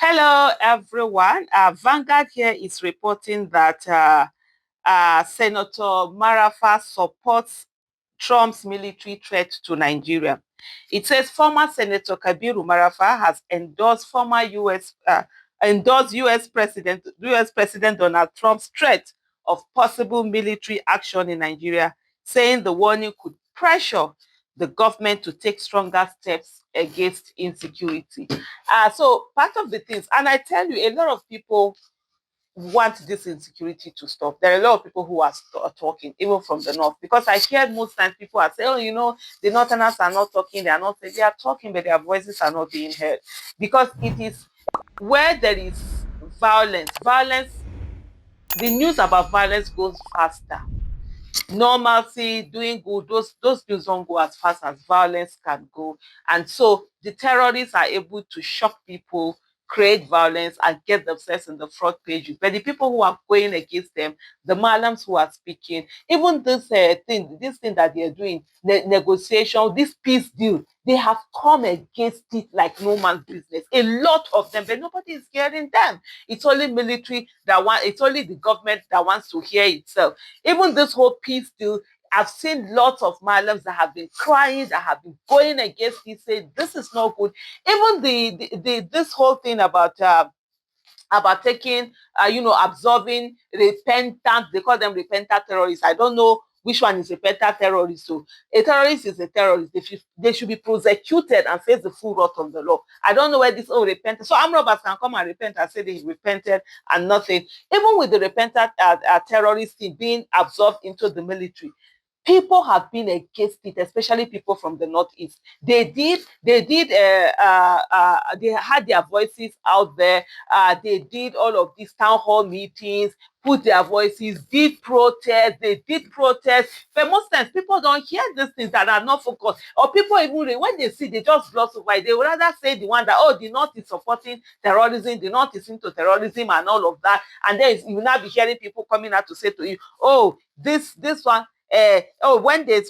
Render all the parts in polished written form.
Hello, everyone. Vanguard here is reporting that Senator Marafa supports Trump's military threat to Nigeria. It says former Senator Kabiru Marafa has endorsed U.S. President Donald Trump's threat of possible military action in Nigeria, saying the warning could pressure the government to take stronger steps against insecurity. So part of the things, and I tell you, a lot of people want this insecurity to stop. There are a lot of people who are talking, even from the north, because I hear most times people are saying, "Oh, the northerners are not talking. They are not. They are talking, but their voices are not being heard, because it is where there is violence. Violence. The news about violence goes faster. Normalcy, doing good, those things don't go as fast as violence can go. And so the terrorists are able to shock people, create violence, and get themselves in the front pages. But the people who are going against them, the Malams who are speaking, even this thing that they're doing, the negotiation, this peace deal, they have come against it like no man's business. A lot of them, but nobody is hearing them. It's only military it's only the government that wants to hear itself. Even this whole peace deal, I've seen lots of Malams that have been crying, that have been going against it, saying this is not good. Even this whole thing about taking, absorbing repentant, they call them repentant terrorists. I don't know which one is repentant terrorist. So a terrorist is a terrorist. They should be prosecuted and face the full wrath of the law. I don't know where this all repentant. So armed robbers can come and repent and say they repented and nothing. Even with the repentant terrorist being absorbed into the military, people have been against it, especially people from the northeast. They had their voices out there. They did all of these town hall meetings, put their voices, did protests, they did protests. But most times people don't hear these things that are not focused. Or people even when they see, they just gloss over it. They would rather say the one that, oh, the North is supporting terrorism, the North is into terrorism and all of that. And then you will now be hearing people coming out to say to you, oh, this one,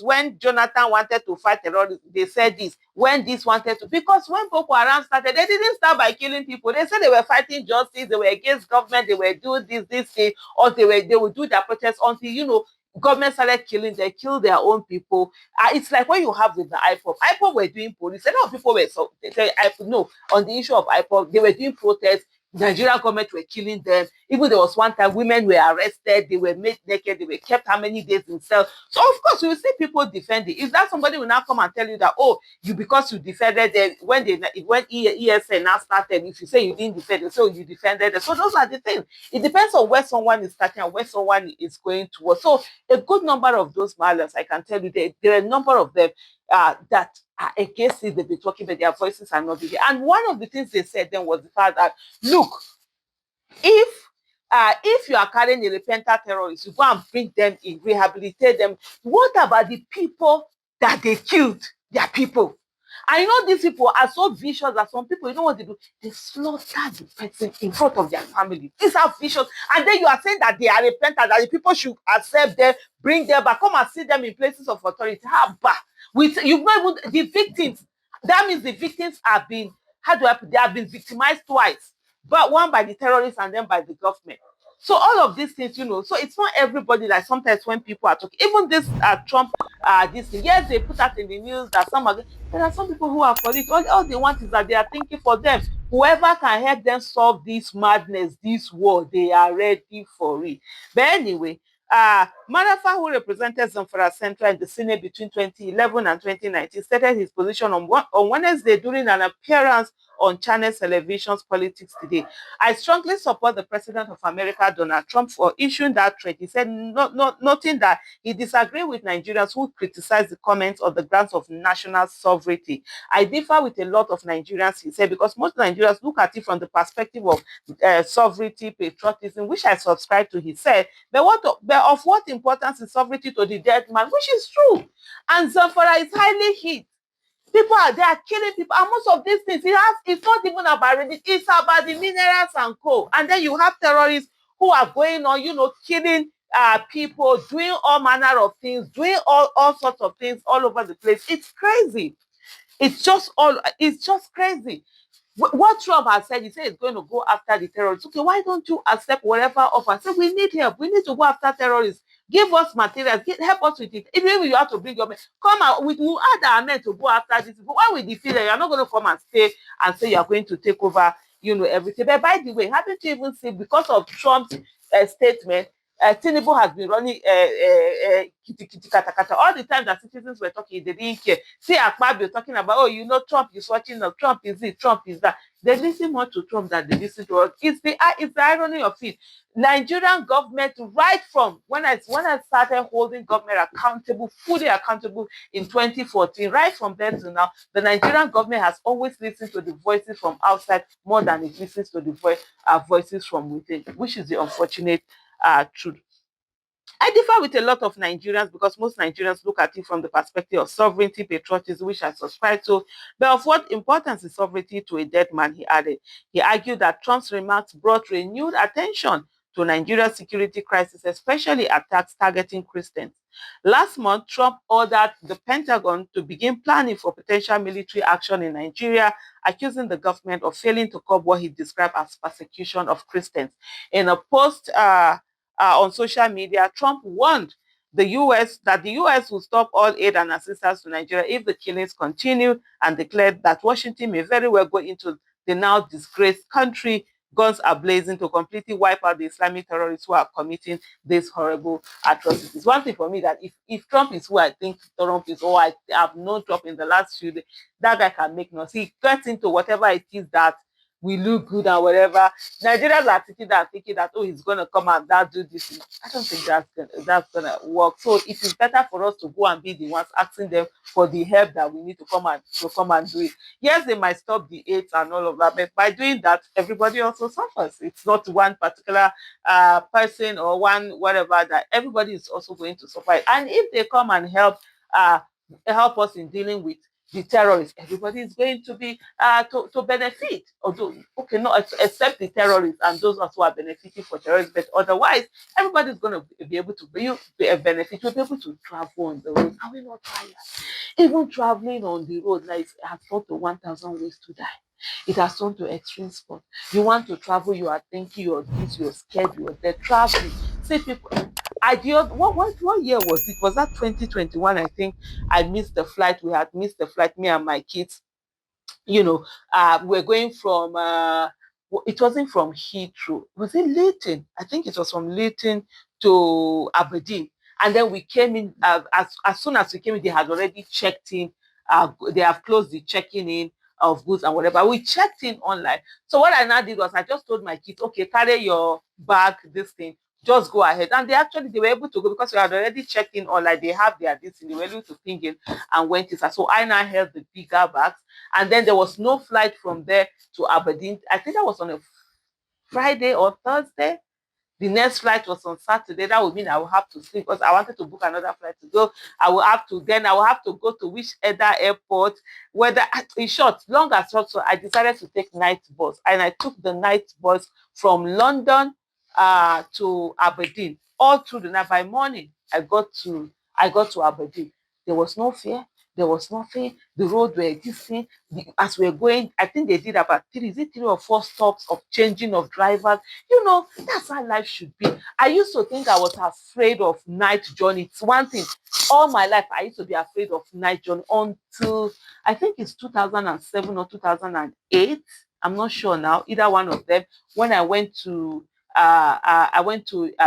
when Jonathan wanted to fight terrorism, they said this. When this wanted to, because when Boko Haram started, they didn't start by killing people. They said they were fighting justice, they were against government, they were doing this thing, or they would do their protests until government started killing. They killed their own people. It's like what you have with the IPOB. IPOB were doing police. A lot of people were they say no on the issue of IPOB. They were doing protests. Nigerian government were killing them. Even there was one time women were arrested, they were made naked, they were kept how many days in cells. So of course you will see people defend it. Is that somebody will now come and tell you that, oh, because you defended them when ESN now started, if you say you didn't defend it, so you defended it. So those are the things. It depends on where someone is starting and where someone is going towards. So a good number of those violence, I can tell you, there are a number of them that are against it. They've been talking, but their voices are not being. And one of the things they said then was the fact that, look, if you are carrying a repentant terrorist, you go and bring them in, rehabilitate them. What about the people that they killed? Their people. I know these people are so vicious that some people, you know what they do? They slaughter the person in front of their family. These are vicious. And then you are saying that they are repentant, that the people should accept them, bring them back, come and see them in places of authority. How bad? You've not even, the victims, that means the victims have been, how do I put, they have been victimized twice, but one by the terrorists and then by the government. So all of these things, so it's not everybody. Like sometimes when people are talking, even this Trump, this thing, yes, they put out in the news that there are some people who are for it. All they want is that they are thinking for them. Whoever can help them solve this madness, this war, they are ready for it. But anyway, Marafa, who represented Zamfara Central in the Senate between 2011 and 2019, stated his position on Wednesday during an appearance on Channel Television's Politics Today. I strongly support the President of America, Donald Trump, for issuing that threat. He said, noting that he disagreed with Nigerians who criticize the comments on the grounds of national sovereignty. I differ with a lot of Nigerians, he said, because most Nigerians look at it from the perspective of sovereignty, patriotism, which I subscribe to, he said. But of what importance is sovereignty to the dead man, which is true. And Zamfara is highly hit. People are there killing people, and most of these things, it's not even about religion, it's about the minerals and coal. And then you have terrorists who are going on, killing people, doing all manner of things, doing all sorts of things all over the place. It's crazy. It's just crazy. What Trump has said, he said he's going to go after the terrorists. Okay, why don't you accept whatever offer? Say, we need help. We need to go after terrorists. Give us materials. Help us with it. Even if you have to bring your men, come out. We will add our men to go after this. But when we defeat them, you're not going to come and stay and say you're going to take over, everything. But by the way, haven't you even seen, because of Trump's statement, Tinubu has been running kitty kitty kata kata. All the time that citizens were talking, they didn't care. See Akpabio talking about, oh, Trump is watching us, Trump is this, Trump is that. They listen more to Trump than they listen to us. It's the irony of it. Nigerian government, right from when I started holding government accountable, fully accountable in 2014, right from then to now, the Nigerian government has always listened to the voices from outside more than it listens to the voices from within, which is the unfortunate truth. I differ with a lot of Nigerians because most Nigerians look at it from the perspective of sovereignty, patriotism, which I subscribe to. But of what importance is sovereignty to a dead man, he added. He argued that Trump's remarks brought renewed attention to Nigeria's security crisis, especially attacks targeting Christians. Last month, Trump ordered the Pentagon to begin planning for potential military action in Nigeria, accusing the government of failing to curb what he described as persecution of Christians. In a post on social media, Trump warned the U.S. that the U.S. will stop all aid and assistance to Nigeria if the killings continue, and declared that Washington may very well go into the now disgraced country, guns are blazing, to completely wipe out the Islamic terrorists who are committing these horrible atrocities. One thing for me, that if Trump is who I think Trump is, or I have known Trump in the last few days, that guy can make noise. He gets into whatever it is that we look good and whatever. Nigerians are thinking that, oh, he's gonna come and that do this. I don't think that's gonna work. So it is better for us to go and be the ones asking them for the help that we need to come and do it. Yes, they might stop the aids and all of that, but by doing that, everybody also suffers. It's not one particular person or one whatever, that everybody is also going to suffer. And if they come and help us in dealing with the terrorists, everybody is going to be to benefit. Although, okay, no, except the terrorists and those who are benefiting for terrorists, but otherwise, everybody is going to be able to benefit. We'll be able to travel on the road. Are we not tired? Even traveling on the road, like, it has turned to 1,000 ways to die. It has turned to extreme sport. You want to travel, you are thinking, you're this, you're scared, you're there, traveling. See people. I did what year was it? Was that 2021? I think I missed the flight. We had missed the flight, me and my kids. We're going from it wasn't from Heathrow. Was it Leighton? I think it was from Leighton to Aberdeen. And then we came in, as soon as we came in, they had already checked in. They have closed the checking in of goods and whatever. We checked in online. So what I now did was I just told my kids, okay, carry your bag, this thing, just go ahead. And they were able to go because we had already checked in online. They have their this thing, they were able to ping in and went in. So I now held the bigger bags, and then there was no flight from there to Aberdeen. I think that was on a Friday or Thursday. The next flight was on Saturday. That would mean I will have to sleep because I wanted to book another flight to go. I will have to go to which other airport, whether, in short, long as short. So I decided to take night bus, and I took the night bus from London to Aberdeen all through the night. By morning, I got to Aberdeen. There was no fear. There was nothing. The road were distant. As we're going, I think they did about three or four stops of changing of drivers. That's how life should be. I used to think I was afraid of night journey. It's one thing. All my life, I used to be afraid of night journey until I think it's 2007 or 2008. I'm not sure now. Either one of them. When I went to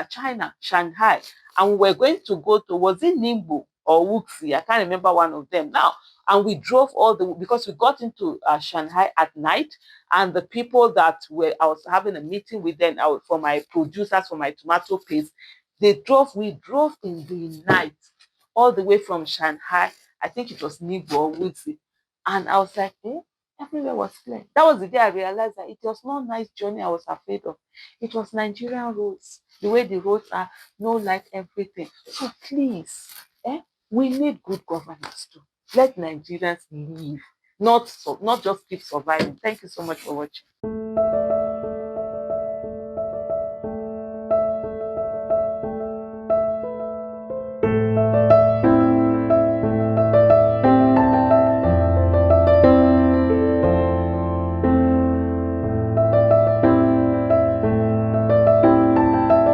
China, Shanghai, and we were going to go to, was it Ningbo or Wuxi? I can't remember one of them now. And we drove because we got into Shanghai at night, and the people I was having a meeting with them for my producers for my tomato paste, we drove in the night all the way from Shanghai. I think it was Ningbo or Wuxi. And I was like, everywhere was clear. That was the day I realized that it was not nice journey I was afraid of. It was Nigerian roads. The way the roads are, no light, everything. So please, we need good governance too. Let Nigerians live, not just keep surviving. Thank you so much for watching.